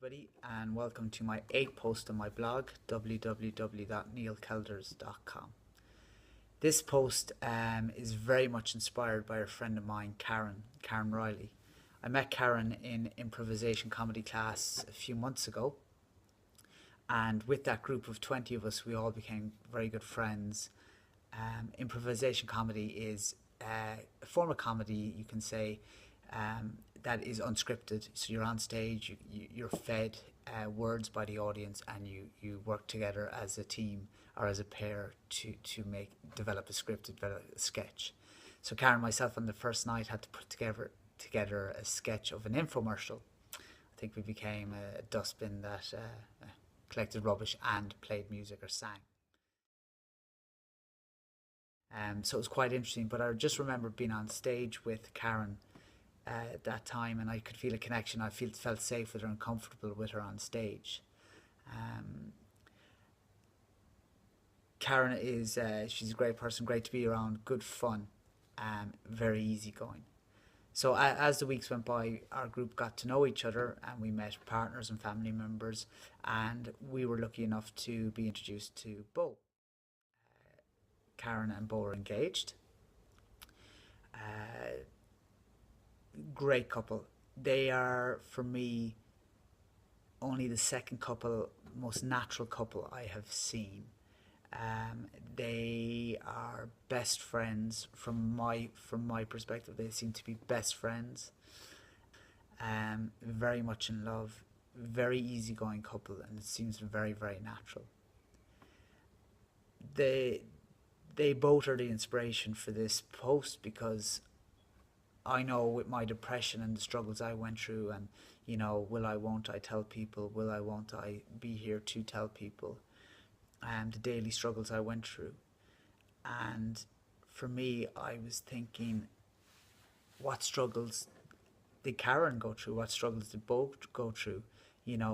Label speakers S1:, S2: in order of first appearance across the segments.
S1: everybody, and welcome to my 8th post on my blog, www.neilkelders.com. This post is very much inspired by a friend of mine, Karen Riley. I met Karen in improvisation comedy class a few months ago, and with that group of 20 of us, we all became very good friends. Improvisation comedy is a form of comedy, you can say, that is unscripted. So you're on stage, you're fed words by the audience, and you work together as a team or as a pair to develop a script, to develop a sketch. So Karen and myself on the first night had to put together a sketch of an infomercial. I think we became a dustbin that collected rubbish and played music or sang. So it was quite interesting. But I just remember being on stage with Karen at that time, and I could feel a connection. I felt safe with her and comfortable with her on stage. Um, Karen is she's a great person, great to be around, good fun, very easygoing. So as the weeks went by, our group got to know each other, and we met partners and family members, and we were lucky enough to be introduced to Bo. Karen and Bo are engaged. Uh, Great couple. They are, for me, only the second couple, most natural couple I have seen. They are best friends from my perspective. They seem to be best friends. Very much in love. Very easygoing couple, and it seems very, very natural. They they both are the inspiration for this post, because I know with my depression and the struggles I went through, and will I, won't I tell people, will I, won't I be here to tell people, and the daily struggles I went through. And for me, I was thinking, what struggles did Karen go through? What struggles did both go through?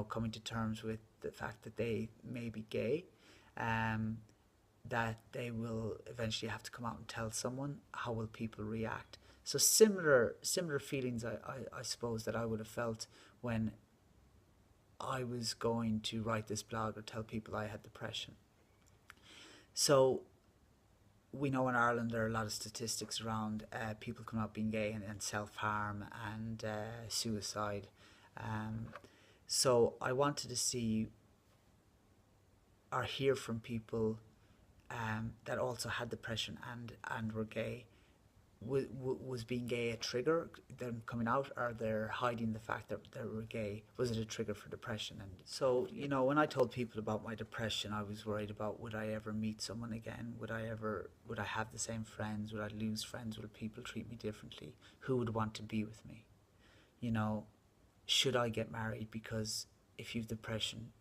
S1: Coming to terms with the fact that they may be gay, um, that they will eventually have to come out and tell someone. How will people react? So similar feelings, I suppose, that I would have felt when I was going to write this blog or tell people I had depression. So we know in Ireland there are a lot of statistics around people coming out being gay, and self-harm and suicide. Um, so I wanted to see or hear from people that also had depression and were gay. Was being gay a trigger, them coming out, or they're hiding the fact that they were gay? Was it a trigger for depression? And so, when I told people about my depression, I was worried about, would I ever meet someone again? Would I have the same friends? Would I lose friends? Would people treat me differently? Who would want to be with me? You know, should I get married? Because if you've depression,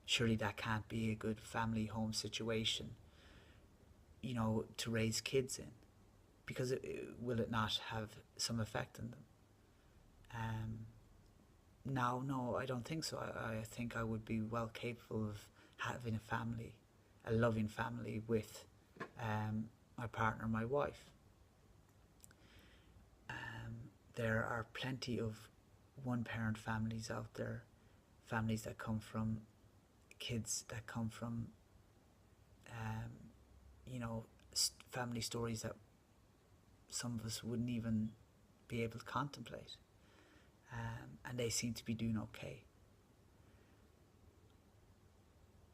S1: surely that can't be a good family home situation, to raise kids in, because will it not have some effect on them? No, I don't think so. I think I would be well capable of having a family, a loving family with my partner, my wife. There are plenty of one-parent families out there, families that come from kids that come from, um, family stories that some of us wouldn't even be able to contemplate. And they seem to be doing okay.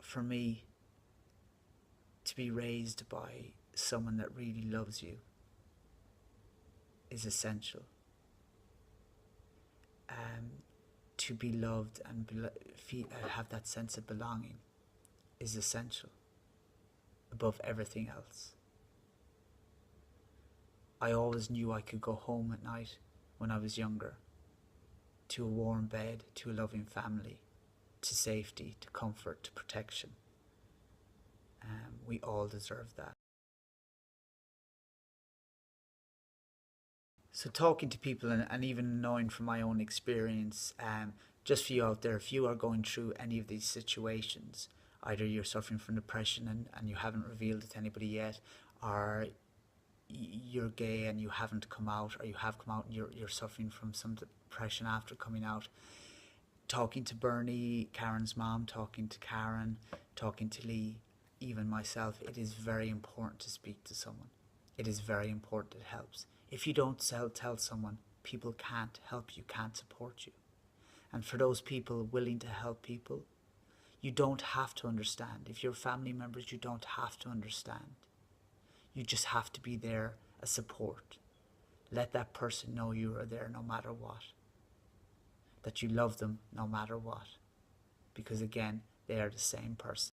S1: For me, to be raised by someone that really loves you is essential. To be loved and have that sense of belonging is essential above everything else. I always knew I could go home at night when I was younger, to a warm bed, to a loving family, to safety, to comfort, to protection. We all deserve that. So talking to people, and even knowing from my own experience, just for you out there, if you are going through any of these situations, either you're suffering from depression and you haven't revealed it to anybody yet, or you're gay and you haven't come out, or you have come out and you're suffering from some depression after coming out, talking to Bernie, Karen's mom, talking to Karen, talking to Lee, even myself, it is very important to speak to someone. It is very important. It helps. If you don't tell someone, people can't help you, can't support you. And for those people willing to help people, you don't have to understand. If you're family members, you don't have to understand. You just have to be there as support. Let that person know you are there no matter what. That you love them no matter what. Because again, they are the same person.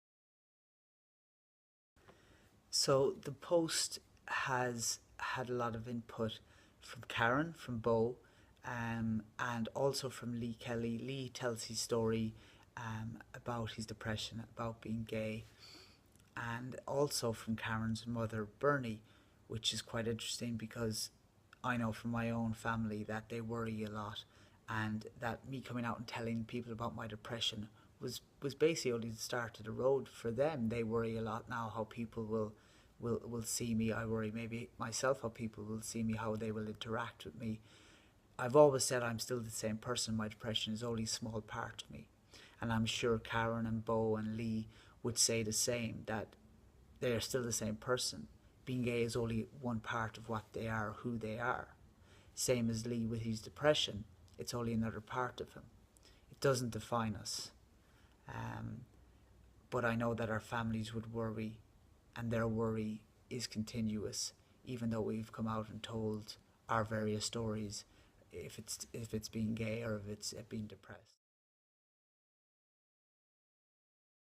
S1: So the post has had a lot of input from Karen, from Bo, and also from Lee Kelly. Lee tells his story about his depression, about being gay, and also from Karen's mother, Bernie, which is quite interesting because I know from my own family that they worry a lot, and that me coming out and telling people about my depression was basically only the start of the road for them. They worry a lot now how people will see me. I worry maybe myself how people will see me, how they will interact with me. I've always said I'm still the same person. My depression is only a small part of me. And I'm sure Karen and Bo and Lee would say the same, that they are still the same person. Being gay is only one part of what they are, who they are. Same as Lee with his depression. It's only another part of him. It doesn't define us. But I know that our families would worry, and their worry is continuous, even though we've come out and told our various stories, if it's being gay or if it's being depressed.